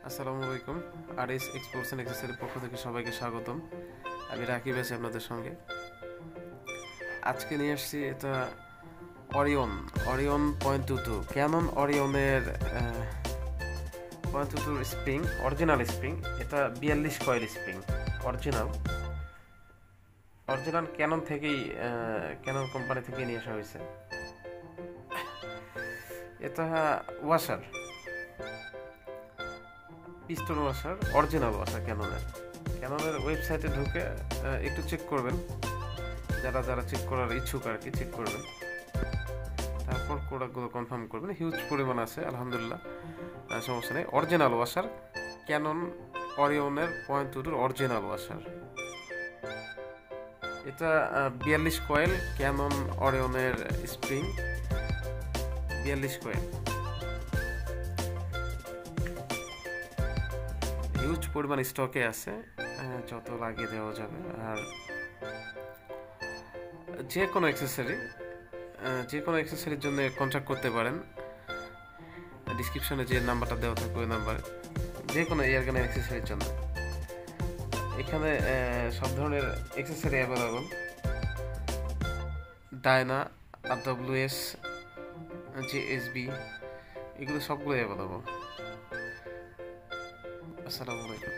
আসসালামু আলাইকুম। RS exports and অ্যাক্সেসরির পক্ষ থেকে সবাইকে স্বাগতম। আমি রাকিব আছি আপনাদের সঙ্গে। আজকে নিয়ে আসছি এটা অরিয়ন অরিয়ন 0.22 ক্যানন অরিয়নের 0.22 স্প্রিং, অরিজিনাল স্প্রিং। এটা 42 coil spring, original original Kannan থেকেই, ক্যানন কোম্পানি থেকে নিয়ে আসা হয়েছে। এটা washer, piston washer, original washer ক্যাননের ওয়েবসাইটে ঢুকে একটু চেক করবেন, যারা যারা চেক করার ইচ্ছুক আর কি চেক করবেন। তারপর প্রোডাক্টগুলো কনফার্ম করবেন। হিউজ পরিমাণ আছে, আলহামদুলিল্লাহ, সমস্যা নেই। অরিজিনাল ওয়াশার, ক্যানন অরিয়নের 0.22 অরিজিনাল ওয়াশার। এটা 42 কয়েল ক্যানন অরিয়নের স্প্রিং, 42 কয়েল। হিউজ পরিমাণ স্টকে আছে, যত লাগিয়ে দেওয়া যাবে। আর যে কোনো অ্যাক্সেসরির জন্য কন্ট্যাক্ট করতে পারেন। ডিসক্রিপশনে যে নাম্বারটা দেওয়া থাকবে ওই নাম্বারে, যে কোনো এয়ারগানের অ্যাক্সেসরির জন্য। এখানে সব ধরনের accessory available. Diana, AWS, JSB, এগুলো সবগুলো অ্যাভেলেবল। আসসালামু আলাইকুম।